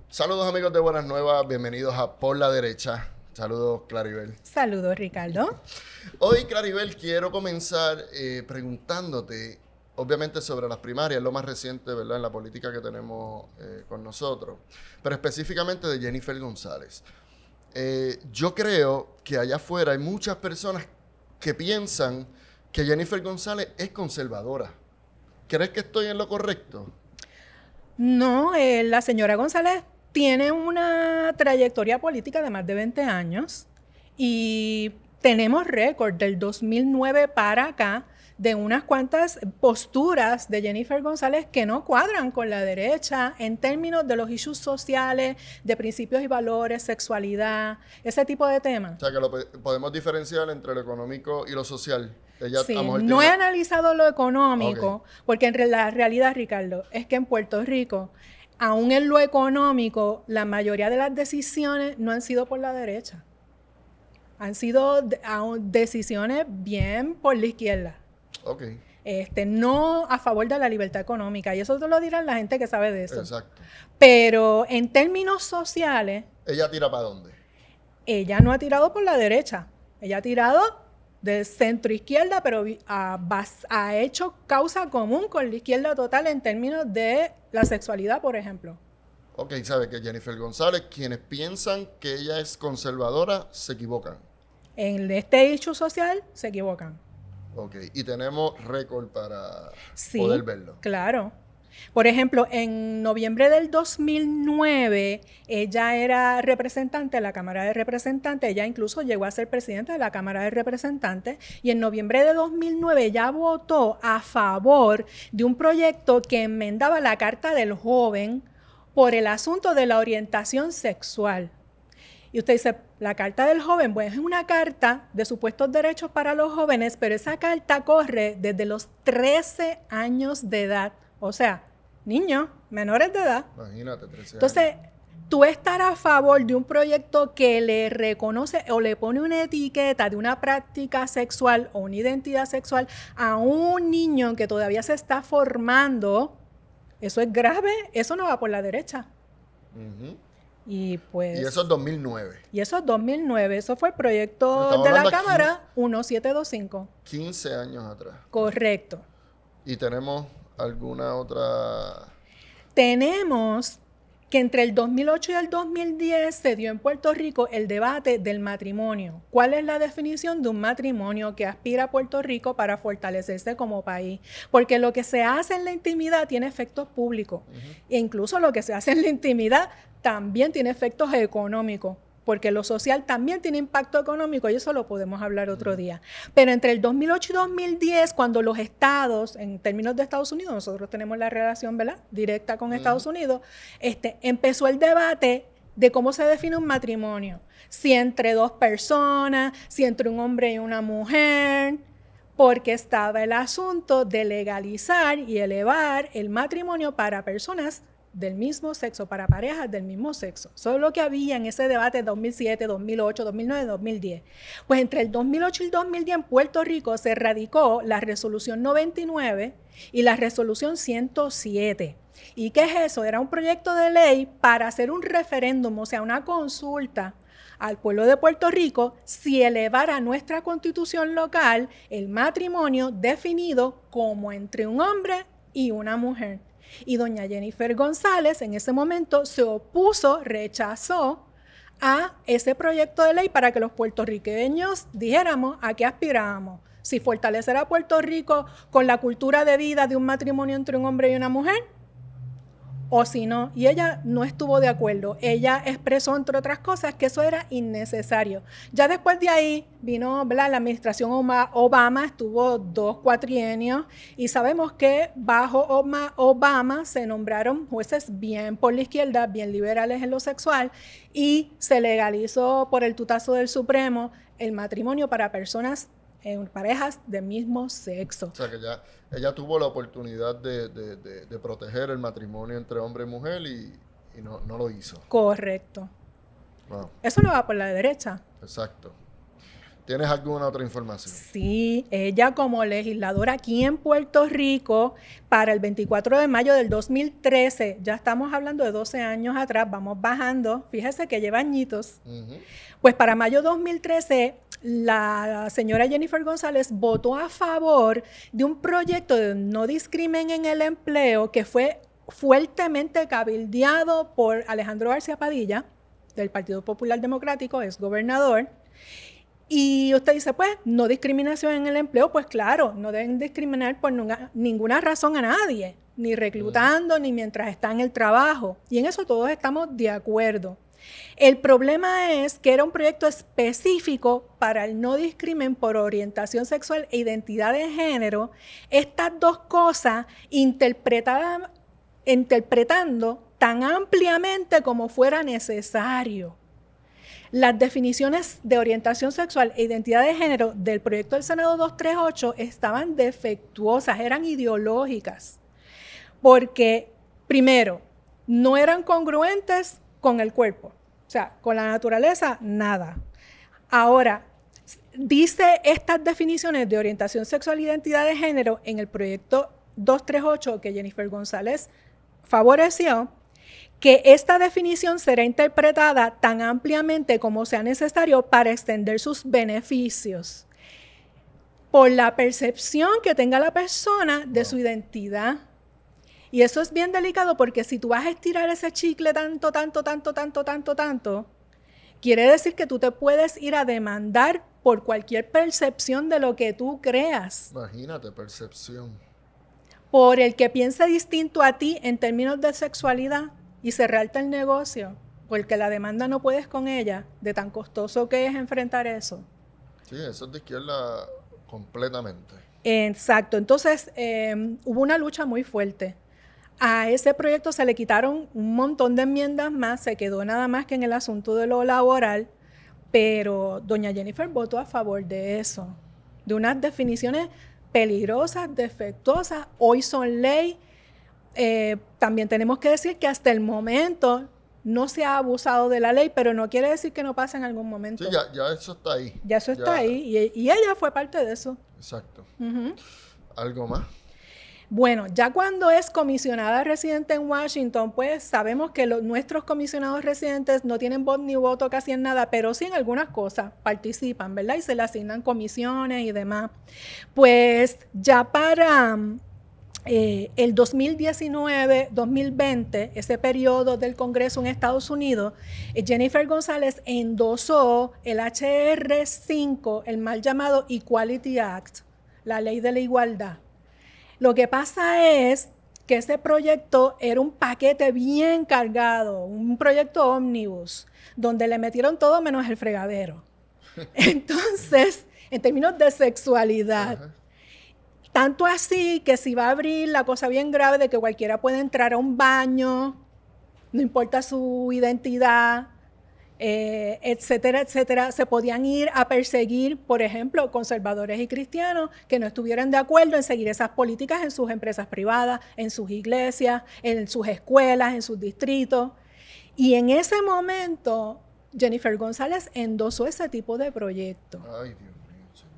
Saludos amigos de Buenas Nuevas, bienvenidos a Por la Derecha. Saludos Claribel. Saludos, Ricardo. Hoy Claribel quiero comenzar preguntándote, obviamente sobre las primarias, lo más reciente, ¿verdad?, en la política que tenemos con nosotros, pero específicamente de Jennifer González. Yo creo que allá afuera hay muchas personas que piensan que Jennifer González es conservadora. ¿Crees que estoy en lo correcto? No, la señora González tiene una trayectoria política de más de 20 años y tenemos récord del 2009 para acá de unas cuantas posturas de Jennifer González que no cuadran con la derecha en términos de los issues sociales, de principios y valores, sexualidad, ese tipo de temas. O sea, que podemos diferenciar entre lo económico y lo social. Ella, Sí, a lo mejor no he tiene analizado lo económico, Ok. porque la realidad, Ricardo, es que en Puerto Rico, aún en lo económico, la mayoría de las decisiones no han sido por la derecha. Han sido decisiones bien por la izquierda. Ok, No a favor de la libertad económica. Y eso te lo dirán la gente que sabe de eso. exacto. Pero en términos sociales, ¿Ella tira para dónde? ella no ha tirado por la derecha. Ella ha tirado de centro izquierda, pero ha hecho causa común con la izquierda total en términos de la sexualidad, por ejemplo. Ok, sabe que Jennifer González, quienes piensan que ella es conservadora, se equivocan. En este hecho social se equivocan. Ok, y tenemos récord para Sí, poder verlo. claro. Por ejemplo, en noviembre del 2009, ella era representante de la Cámara de Representantes, ella incluso llegó a ser presidenta de la Cámara de Representantes, y en noviembre de 2009 ella votó a favor de un proyecto que enmendaba la Carta del Joven por el asunto de la orientación sexual. Y usted dice, la Carta del Joven, pues es una carta de supuestos derechos para los jóvenes, pero esa carta corre desde los 13 años de edad. O sea, niños menores de edad. Imagínate, 13 Entonces, años. tú estar a favor de un proyecto que le reconoce o le pone una etiqueta de una práctica sexual o una identidad sexual a un niño que todavía se está formando, eso es grave, eso no va por la derecha. Ujú. Y pues... Y eso es 2009. Y eso es 2009, eso fue el proyecto Estamos de la hablando aquí Cámara 1725. 15 años atrás. Correcto. ¿Y tenemos alguna otra? Tenemos que entre el 2008 y el 2010 se dio en Puerto Rico el debate del matrimonio. ¿Cuál es la definición de un matrimonio que aspira a Puerto Rico para fortalecerse como país? Porque lo que se hace en la intimidad tiene efectos públicos. E incluso lo que se hace en la intimidad también tiene efectos económicos, porque lo social también tiene impacto económico y eso lo podemos hablar otro día. Pero entre el 2008 y 2010, cuando los estados, en términos de Estados Unidos, nosotros tenemos la relación, ¿verdad?, directa con Estados Unidos, empezó el debate de cómo se define un matrimonio. Si entre dos personas, si entre un hombre y una mujer, porque estaba el asunto de legalizar y elevar el matrimonio para personas del mismo sexo, para parejas del mismo sexo. Eso es lo que había en ese debate de 2007, 2008, 2009, 2010. Pues entre el 2008 y el 2010 en Puerto Rico se radicó la resolución 99 y la resolución 107. ¿Y qué es eso? Era un proyecto de ley para hacer un referéndum, o sea, una consulta al pueblo de Puerto Rico si elevar a nuestra constitución local el matrimonio definido como entre un hombre y una mujer. Y doña Jennifer González en ese momento se opuso, rechazó a ese proyecto de ley para que los puertorriqueños dijéramos a qué aspirábamos. Si fortalecer a Puerto Rico con la cultura de vida de un matrimonio entre un hombre y una mujer, o si no, y ella no estuvo de acuerdo. Ella expresó, entre otras cosas, que eso era innecesario. Ya después de ahí vino, ¿verdad?, la administración Obama, estuvo 2 cuatrienios, y sabemos que bajo Obama se nombraron jueces bien por la izquierda, bien liberales en lo sexual, y se legalizó por el tutazo del Supremo el matrimonio para personas en parejas de mismo sexo. O sea, que ella tuvo la oportunidad de proteger el matrimonio entre hombre y mujer y no lo hizo. Correcto. Wow, Eso no va por la derecha. exacto. ¿Tienes alguna otra información? Sí, ella como legisladora aquí en Puerto Rico, para el 24 de mayo del 2013, ya estamos hablando de 12 años atrás, vamos bajando, fíjese que lleva añitos. Pues para mayo 2013, la señora Jennifer González votó a favor de un proyecto de no discrimen en el empleo que fue fuertemente cabildeado por Alejandro García Padilla, del Partido Popular Democrático, es gobernador. Y usted dice, pues, no discriminación en el empleo. Pues claro, no deben discriminar por ninguna razón a nadie, ni reclutando, ni mientras está en el trabajo. Y en eso todos estamos de acuerdo. El problema es que era un proyecto específico para el no discrimen por orientación sexual e identidad de género. Estas dos cosas interpretando tan ampliamente como fuera necesario. Las definiciones de orientación sexual e identidad de género del proyecto del Senado 238 estaban defectuosas, eran ideológicas, porque, primero, no eran congruentes con el cuerpo, o sea, con la naturaleza, nada. Ahora, dice estas definiciones de orientación sexual e identidad de género en el proyecto 238 que Jennifer González favoreció, que esta definición será interpretada tan ampliamente como sea necesario para extender sus beneficios por la percepción que tenga la persona de su identidad. Y eso es bien delicado porque si tú vas a estirar ese chicle tanto, quiere decir que tú te puedes ir a demandar por cualquier percepción de lo que tú creas. Imagínate, percepción. Por el que piense distinto a ti en términos de sexualidad. Y cerrarte el negocio, porque la demanda no puedes con ella, de tan costoso que es enfrentar eso. Sí, eso es de izquierda completamente. Exacto, entonces hubo una lucha muy fuerte. A ese proyecto se le quitaron un montón de enmiendas más, se quedó nada más que en el asunto de lo laboral, pero doña Jennifer votó a favor de eso, de unas definiciones peligrosas, defectuosas, hoy son ley. También tenemos que decir que hasta el momento no se ha abusado de la ley, pero no quiere decir que no pase en algún momento. Sí, ya eso está ahí. Ya eso está ahí y ella fue parte de eso. Exacto. ¿Algo más? Bueno, ya cuando es comisionada residente en Washington, pues sabemos que nuestros comisionados residentes no tienen voz ni voto casi en nada, pero sí en algunas cosas participan, ¿verdad? Y se le asignan comisiones y demás. Pues ya para el 2019-2020, ese periodo del Congreso en Estados Unidos, Jennifer González endosó el HR 5, el mal llamado Equality Act, la ley de la igualdad. Lo que pasa es que ese proyecto era un paquete bien cargado, un proyecto ómnibus, donde le metieron todo menos el fregadero. Entonces, en términos de sexualidad, tanto así que si va a abrir la cosa bien grave de que cualquiera puede entrar a un baño, no importa su identidad, etcétera, etcétera, se podían ir a perseguir, por ejemplo, conservadores y cristianos que no estuvieran de acuerdo en seguir esas políticas en sus empresas privadas, en sus iglesias, en sus escuelas, en sus distritos. Y en ese momento, Jennifer González endosó ese tipo de proyectos. Ay, Dios mío, Señor.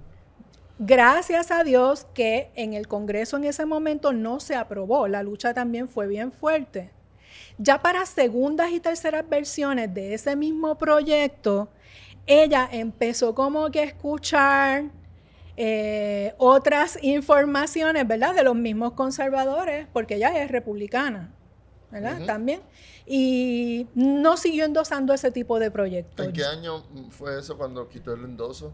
Gracias a Dios que en el Congreso en ese momento no se aprobó. La lucha también fue bien fuerte. Ya para segundas y terceras versiones de ese mismo proyecto, ella empezó como que a escuchar otras informaciones, ¿verdad? De los mismos conservadores, porque ella es republicana, ¿verdad? También. Y no siguió endosando ese tipo de proyectos. ¿En qué año fue eso cuando quitó el endoso?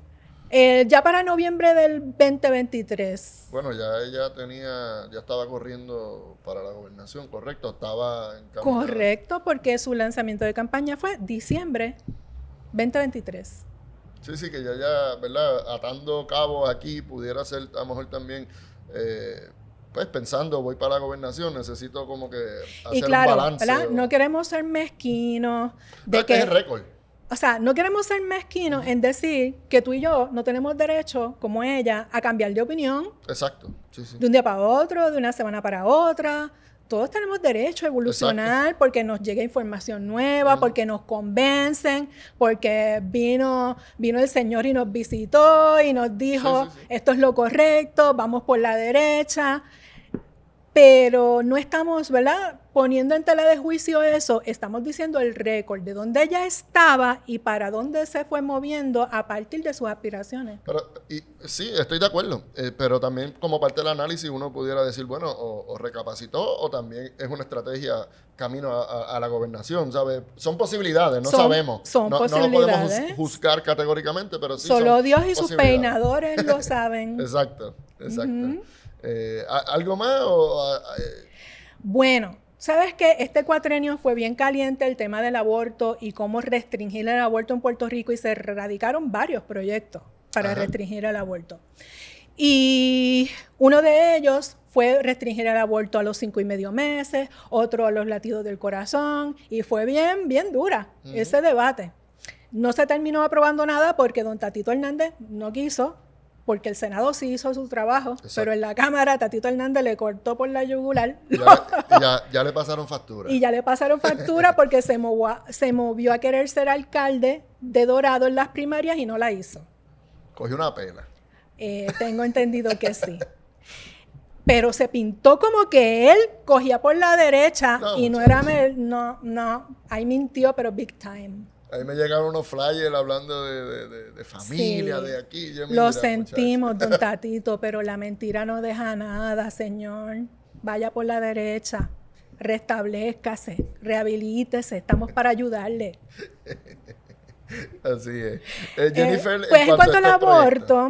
Ya para noviembre del 2023. Bueno, ya ella ya estaba corriendo para la gobernación, ¿correcto? Estaba en camino. Correcto, porque su lanzamiento de campaña fue diciembre 2023. Sí, que ya, ¿verdad? Atando cabos aquí, pudiera ser a lo mejor también, pues pensando, voy para la gobernación, necesito como que hacer un balance. ¿verdad? No queremos ser mezquinos. Es el récord. O sea, no queremos ser mezquinos en decir que tú y yo no tenemos derecho, como ella, a cambiar de opinión. Exacto. Sí. De un día para otro, de una semana para otra. todos tenemos derecho a evolucionar porque nos llega información nueva, porque nos convencen, porque vino el Señor y nos visitó y nos dijo, esto es lo correcto, vamos por la derecha. Pero no estamos, ¿verdad?, poniendo en tela de juicio eso, estamos diciendo el récord de dónde ella estaba y para dónde se fue moviendo a partir de sus aspiraciones. Sí, estoy de acuerdo, pero también como parte del análisis uno pudiera decir, bueno, o recapacitó o también es una estrategia camino a la gobernación, ¿sabes? Son posibilidades, no sabemos. Son posibilidades. No lo podemos juzgar categóricamente, pero sí Solo son Dios y sus peinadores lo saben. Exacto. ¿Algo más? Bueno, ¿sabes qué? Este cuatrenio fue bien caliente el tema del aborto y cómo restringir el aborto en Puerto Rico y se radicaron varios proyectos para restringir el aborto. Y uno de ellos fue restringir el aborto a los 5.5 meses, otro a los latidos del corazón y fue bien dura ese debate. No se terminó aprobando nada porque don Tatito Hernández no quiso, porque el Senado sí hizo su trabajo, pero en la Cámara Tatito Hernández le cortó por la yugular. Ya le pasaron factura. Y ya le pasaron factura porque se movió a querer ser alcalde de Dorado en las primarias y no la hizo. Cogió una pela. Tengo entendido que sí. Pero se pintó como que él cogía por la derecha y no era... No, ahí mintió, pero big time. Ahí me llegaron unos flyers hablando de familia, de aquí. Lo sentimos, don Tatito, pero la mentira no deja nada, señor. Vaya por la derecha, restablézcase, rehabilítese, estamos para ayudarle. Así es. Jennifer, pues en cuanto al aborto,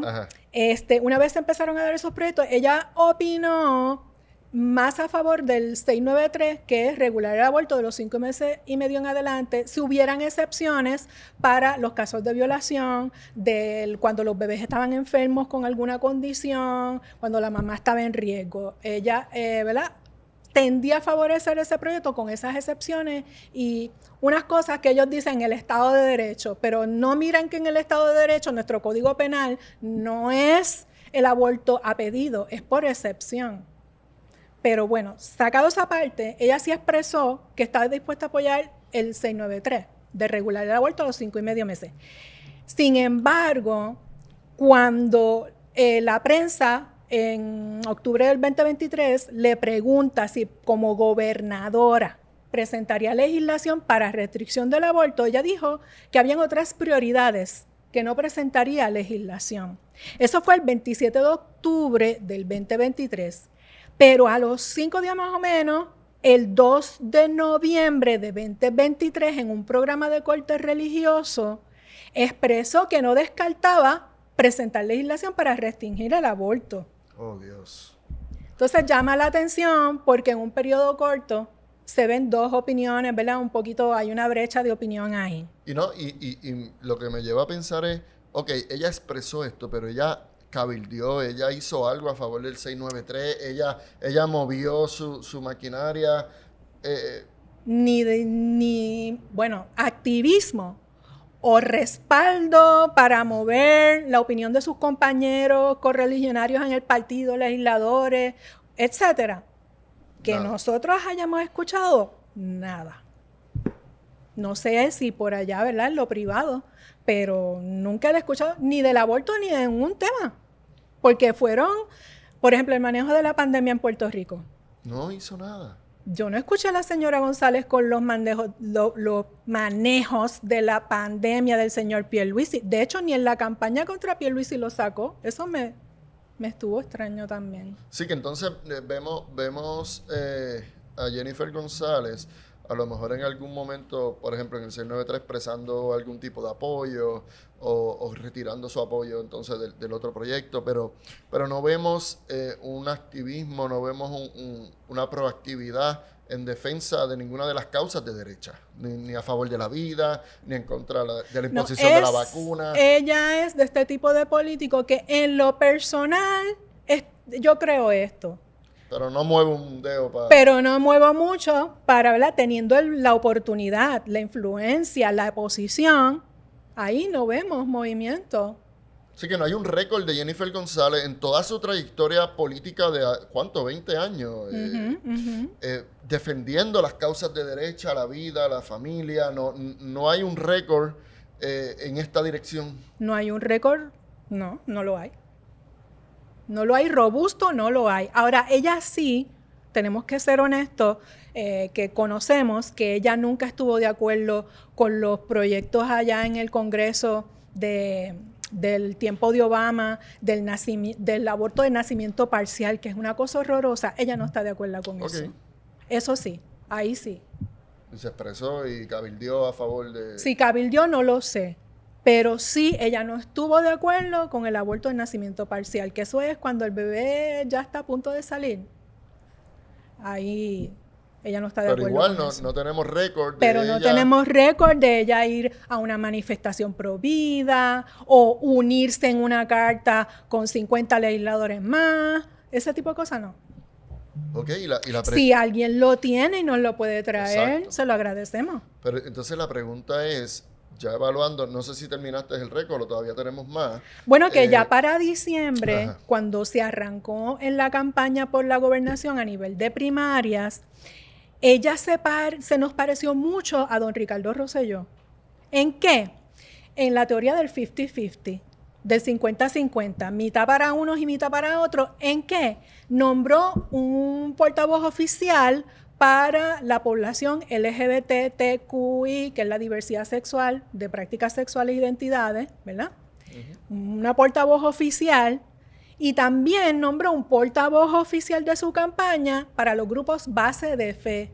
una vez empezaron a dar esos proyectos, ella opinó más a favor del 693, que es regular el aborto de los 5 meses y medio en adelante, si hubieran excepciones para los casos de violación, cuando los bebés estaban enfermos con alguna condición, cuando la mamá estaba en riesgo. Ella, ¿verdad?, tendía a favorecer ese proyecto con esas excepciones y unas cosas que ellos dicen en el Estado de Derecho, pero no miran que en el Estado de Derecho nuestro Código Penal no es el aborto a pedido, es por excepción. Pero bueno, sacado esa parte, ella sí expresó que estaba dispuesta a apoyar el 693, de regular el aborto a los 5.5 meses. Sin embargo, cuando la prensa en octubre del 2023 le pregunta si como gobernadora presentaría legislación para restricción del aborto, ella dijo que habían otras prioridades, que no presentaría legislación. Eso fue el 27 de octubre del 2023. Pero a los 5 días más o menos, el 2 de noviembre de 2023, en un programa de corte religioso, expresó que no descartaba presentar legislación para restringir el aborto. Oh, Dios. Entonces llama la atención porque en un periodo corto se ven dos opiniones, ¿verdad? Un poquito, hay una brecha de opinión ahí. Y lo que me lleva a pensar es, ok, ella expresó esto, pero ella cabildió, ella hizo algo a favor del 693, ella movió su maquinaria. Bueno, activismo o respaldo para mover la opinión de sus compañeros correligionarios en el partido, legisladores, etcétera. Que nosotros hayamos escuchado, nada. No sé si por allá, ¿verdad?, en lo privado, pero nunca le he escuchado ni del aborto ni de ningún tema. Porque fueron, por ejemplo, el manejo de la pandemia en Puerto Rico. No hizo nada. Yo no escuché a la señora González con los manejos de la pandemia del señor Pierluisi. De hecho, ni en la campaña contra Pierluisi lo sacó. Eso me estuvo extraño también. Sí, que entonces vemos a Jennifer González a lo mejor en algún momento, por ejemplo, en el 693 expresando algún tipo de apoyo o retirando su apoyo entonces del otro proyecto, pero no vemos un activismo, no vemos una proactividad en defensa de ninguna de las causas de derecha, ni a favor de la vida, ni en contra de la imposición de la vacuna. Ella es de este tipo de político que en lo personal, yo creo esto. Pero no muevo un dedo para... Pero no muevo mucho para, ¿verdad?, teniendo la oportunidad, la influencia, la posición, ahí no vemos movimiento. Así que no hay un récord de Jennifer González en toda su trayectoria política de, ¿cuánto? 20 años. Defendiendo las causas de derecha, la vida, la familia. No hay un récord en esta dirección. No hay un récord, no lo hay. No lo hay robusto, no lo hay. Ahora, ella sí, tenemos que ser honestos, que conocemos que ella nunca estuvo de acuerdo con los proyectos allá en el Congreso del tiempo de Obama, del aborto de nacimiento parcial, que es una cosa horrorosa. Ella no está de acuerdo con eso. Eso sí, ahí sí. Se expresó y cabildió a favor de... Si cabildió, no lo sé. Pero sí, ella no estuvo de acuerdo con el aborto de nacimiento parcial, que eso es cuando el bebé ya está a punto de salir. Ahí ella no está de acuerdo. Pero igual no tenemos récord de Pero no tenemos récord de ella ir a una manifestación pro vida o unirse en una carta con 50 legisladores más. Ese tipo de cosas no. Ok, si alguien lo tiene y nos lo puede traer, exacto, se lo agradecemos. Pero entonces la pregunta es, ya evaluando, no sé si terminaste el récord o todavía tenemos más. Bueno, que ya para diciembre, cuando se arrancó en la campaña por la gobernación a nivel de primarias, ella se nos pareció mucho a don Ricardo Rosselló. ¿En qué? En la teoría del 50-50, del 50-50, mitad para unos y mitad para otros. ¿En qué? Nombró un portavoz oficial para la población LGBTQI, que es la diversidad sexual, de prácticas sexuales e identidades, ¿verdad? Una portavoz oficial. Y también nombró un portavoz oficial de su campaña para los grupos base de fe.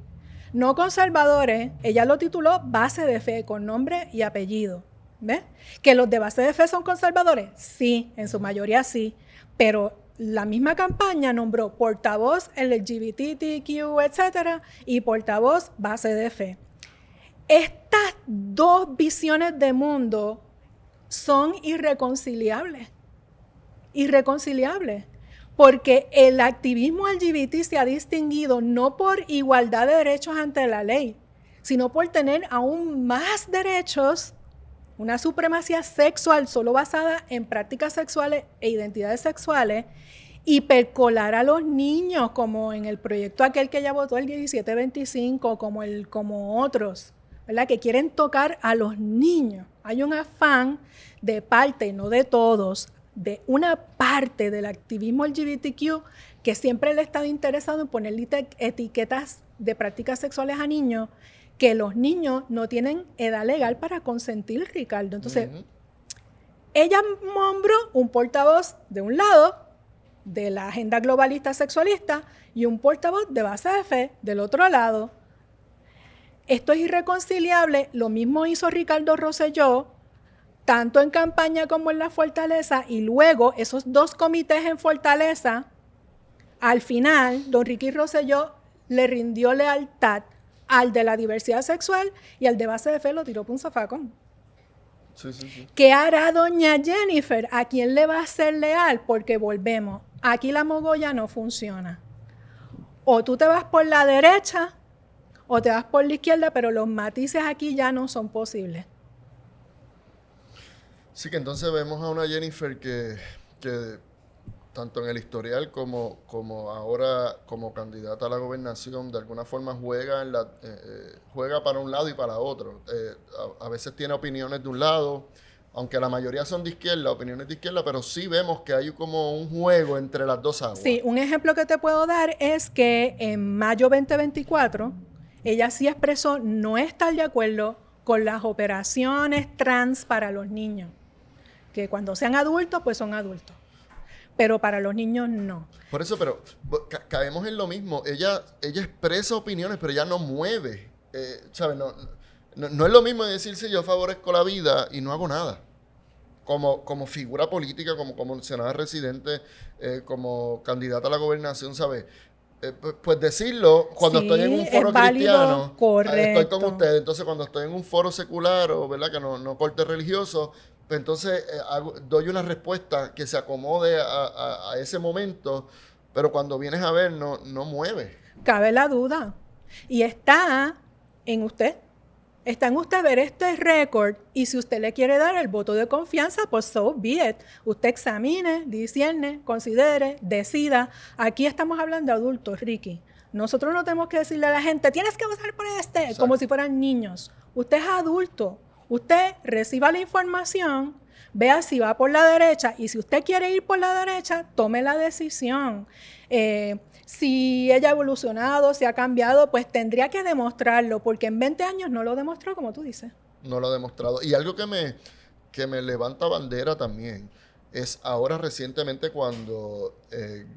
No conservadores, ella lo tituló base de fe, con nombre y apellido. ¿Ves? ¿Que los de base de fe son conservadores? Sí, en su mayoría sí. Pero la misma campaña nombró portavoz LGBTQ, etcétera, y portavoz base de fe. Estas dos visiones de mundo son irreconciliables. Irreconciliables. Porque el activismo LGBT se ha distinguido no por igualdad de derechos ante la ley, sino por tener aún más derechos, una supremacía sexual solo basada en prácticas sexuales e identidades sexuales, y percolar a los niños, como en el proyecto aquel que ella votó, el 1725, como otros, ¿verdad? Que quieren tocar a los niños. Hay un afán de parte, no de todos, de una parte del activismo LGBTQ que siempre le ha estado interesado en ponerle etiquetas de prácticas sexuales a niños, que los niños no tienen edad legal para consentir, Ricardo. Entonces, ella nombró un portavoz de un lado de la agenda globalista sexualista y un portavoz de base de fe del otro lado. Esto es irreconciliable. Lo mismo hizo Ricardo Rosselló, tanto en campaña como en la Fortaleza, y luego esos dos comités en Fortaleza, al final, don Ricky Rosselló le rindió lealtad al de la diversidad sexual y al de base de fe lo tiró por un zafacón. Sí. ¿Qué hará doña Jennifer? ¿A quién le va a ser leal? Porque volvemos, aquí la mogolla no funciona. O tú te vas por la derecha o te vas por la izquierda, pero los matices aquí ya no son posibles. Sí, que entonces vemos a una Jennifer que tanto en el historial como ahora como candidata a la gobernación, de alguna forma juega para un lado y para otro. A veces tiene opiniones de un lado, aunque la mayoría son de izquierda, opiniones de izquierda, pero sí vemos que hay como un juego entre las dos aguas. Sí, un ejemplo que te puedo dar es que en mayo 2024, ella sí expresó no estar de acuerdo con las operaciones trans para los niños. Que cuando sean adultos, pues son adultos. Pero para los niños no. Por eso, pero caemos en lo mismo. Ella expresa opiniones, pero ella no mueve. ¿Sabes? No es lo mismo decirse yo favorezco la vida y no hago nada. Como figura política, como comisionada residente, como candidata a la gobernación, ¿sabes? Pues decirlo cuando estoy en un foro cristiano, estoy con ustedes. Entonces, cuando estoy en un foro secular o, ¿verdad?, que no corte religioso, pues entonces doy una respuesta que se acomode a ese momento, pero cuando vienes a ver, no mueve. Cabe la duda. Y está en usted. Está en usted ver este récord y si usted le quiere dar el voto de confianza, pues so be it. Usted examine, discierne, considere, decida. Aquí estamos hablando de adultos, Ricky. Nosotros no tenemos que decirle a la gente, tienes que votar por este, exacto, como si fueran niños. Usted es adulto. Usted reciba la información, vea si va por la derecha y si usted quiere ir por la derecha, tome la decisión. Si ella ha evolucionado, si ha cambiado, pues tendría que demostrarlo, porque en 20 años no lo demostró, como tú dices. No lo ha demostrado. Y algo que me levanta bandera también es ahora recientemente cuando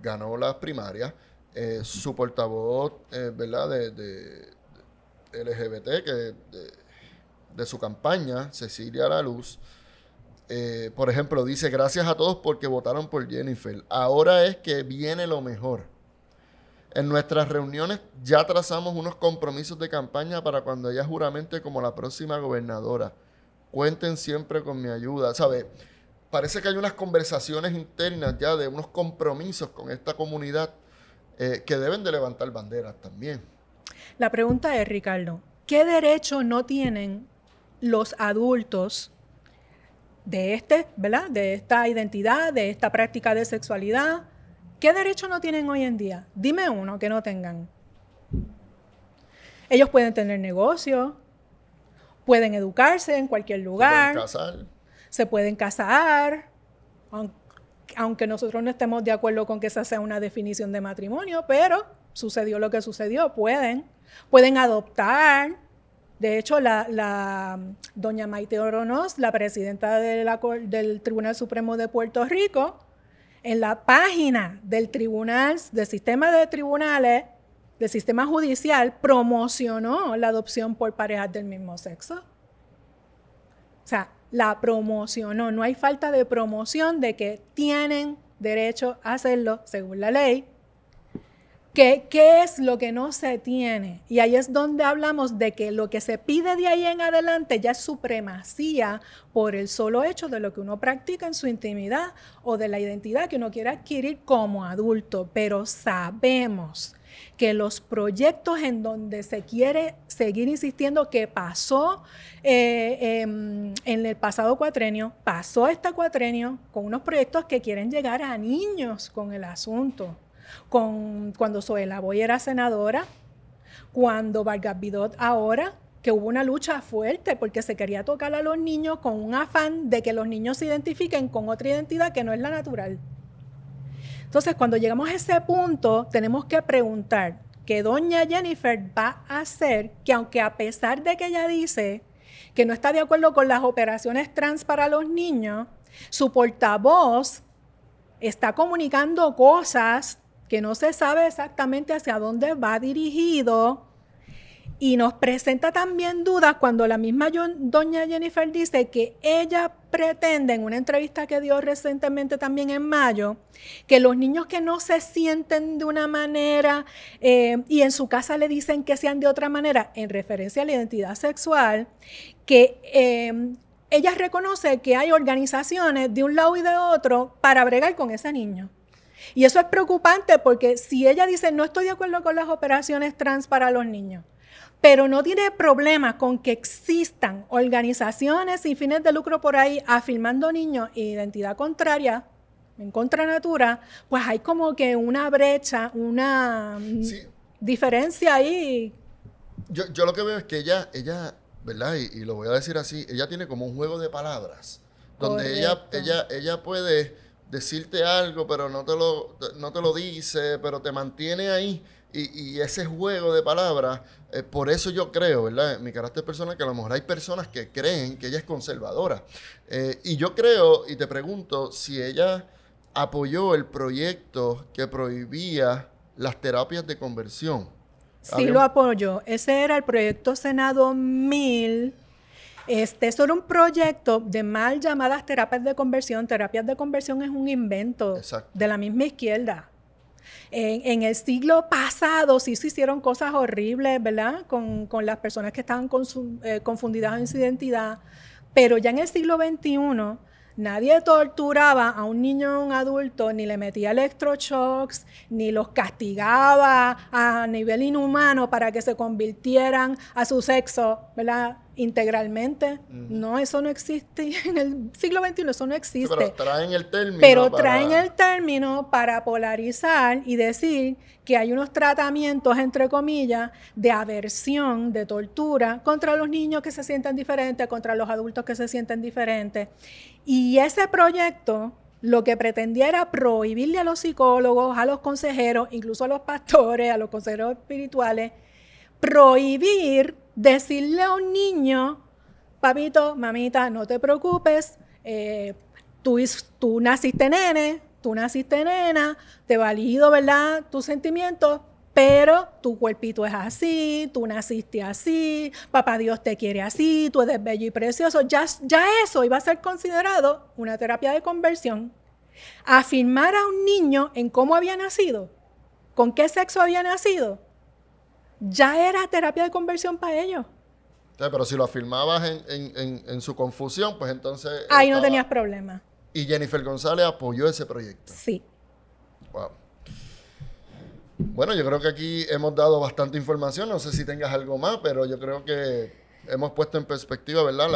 ganó las primarias, su portavoz, ¿verdad?, de LGBT, de su campaña, Cecilia La Luz, por ejemplo, dice, gracias a todos porque votaron por Jennifer. Ahora es que viene lo mejor. En nuestras reuniones ya trazamos unos compromisos de campaña para cuando ella juramente como la próxima gobernadora. Cuenten siempre con mi ayuda. ¿Sabe? Parece que hay unas conversaciones internas ya de unos compromisos con esta comunidad que deben de levantar banderas también. La pregunta es, Ricardo, ¿qué derecho no tienen los adultos de ¿verdad?, de esta identidad, de esta práctica de sexualidad? ¿Qué derecho no tienen hoy en día? Dime uno que no tengan. Ellos pueden tener negocio, pueden educarse en cualquier lugar. Se pueden casar. Aunque nosotros no estemos de acuerdo con que esa sea una definición de matrimonio, pero sucedió lo que sucedió. Pueden adoptar. De hecho, doña Maite Oronoz, la presidenta del Tribunal Supremo de Puerto Rico, en la página del tribunal, del sistema de tribunales, del sistema judicial, promocionó la adopción por parejas del mismo sexo. O sea, la promocionó. No hay falta de promoción de que tienen derecho a hacerlo según la ley. ¿Qué es lo que no se tiene? Y ahí es donde hablamos de que lo que se pide de ahí en adelante ya es supremacía por el solo hecho de lo que uno practica en su intimidad o de la identidad que uno quiere adquirir como adulto. Pero sabemos que los proyectos en donde se quiere seguir insistiendo que pasó en el pasado cuatrenio, pasó este cuatrenio con unos proyectos que quieren llegar a niños con el asunto. Cuando Zoela Boy era senadora, cuando Vargas Vidot ahora, que hubo una lucha fuerte porque se quería tocar a los niños con un afán de que los niños se identifiquen con otra identidad que no es la natural. Entonces, cuando llegamos a ese punto, tenemos que preguntar qué doña Jennifer va a hacer, que aunque a pesar de que ella dice que no está de acuerdo con las operaciones trans para los niños, su portavoz está comunicando cosas que no se sabe exactamente hacia dónde va dirigido y nos presenta también dudas cuando la misma doña Jennifer dice que ella pretende, en una entrevista que dio recientemente también en mayo, que los niños que no se sienten de una manera y en su casa le dicen que sean de otra manera, en referencia a la identidad sexual, que ella reconoce que hay organizaciones de un lado y de otro para bregar con ese niño. Y eso es preocupante porque si ella dice no estoy de acuerdo con las operaciones trans para los niños, pero no tiene problema con que existan organizaciones sin fines de lucro por ahí afirmando niños e identidad contraria, en contra natura, pues hay como que una brecha, una diferencia ahí. Yo lo que veo es que ella ¿verdad? Y lo voy a decir así, ella tiene como un juego de palabras, donde ella puede decirte algo, pero no te lo dice, pero te mantiene ahí. Y ese juego de palabras, por eso yo creo, ¿verdad? En mi carácter personal, que a lo mejor hay personas que creen que ella es conservadora. Y yo creo, y te pregunto, si ella apoyó el proyecto que prohibía las terapias de conversión. Sí, lo apoyó. Ese era el proyecto Senado 1000. Eso era un proyecto de mal llamadas terapias de conversión. Terapias de conversión es un invento de la misma izquierda. En el siglo pasado sí se hicieron cosas horribles, ¿verdad? Con las personas que estaban confundidas en su identidad. Pero ya en el siglo XXI, nadie torturaba a un niño o a un adulto, ni le metía electroshocks, ni los castigaba a nivel inhumano para que se convirtieran a su sexo, ¿verdad? integralmente. No, eso no existe. En el siglo XXI eso no existe. Pero traen el término. Pero traen el término para polarizar y decir que hay unos tratamientos, entre comillas, de aversión, de tortura contra los niños que se sienten diferentes, contra los adultos que se sienten diferentes. Y ese proyecto lo que pretendía era prohibirle a los psicólogos, a los consejeros, incluso a los pastores, a los consejeros espirituales, prohibir decirle a un niño: papito, mamita, no te preocupes, tú naciste nene, tú naciste nena, te valido, ¿verdad?, tus sentimientos, pero tu cuerpito es así, tú naciste así, papá Dios te quiere así, tú eres bello y precioso. Ya eso iba a ser considerado una terapia de conversión. Afirmar a un niño en cómo había nacido, con qué sexo había nacido, ya era terapia de conversión para ellos. Pero si lo afirmabas en su confusión, pues entonces... Ahí no tenías problema. Y Jennifer González apoyó ese proyecto. Sí. Wow. Bueno, yo creo que aquí hemos dado bastante información. No sé si tengas algo más, pero yo creo que hemos puesto en perspectiva, ¿verdad?,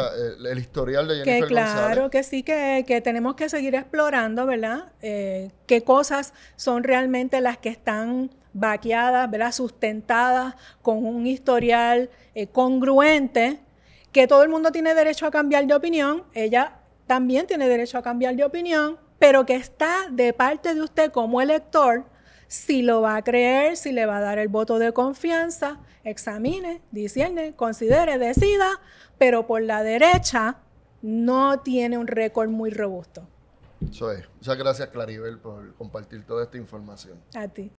el historial de Jennifer González. Claro que sí, que tenemos que seguir explorando, ¿verdad? Qué cosas son realmente las que están baqueadas, ¿verdad?, sustentadas con un historial congruente, que todo el mundo tiene derecho a cambiar de opinión. Ella también tiene derecho a cambiar de opinión, pero que está de parte de usted como elector, si lo va a creer, si le va a dar el voto de confianza. Examine, discierne, considere, decida, pero por la derecha no tiene un récord muy robusto. Eso es. Muchas gracias, Claribel, por compartir toda esta información. A ti.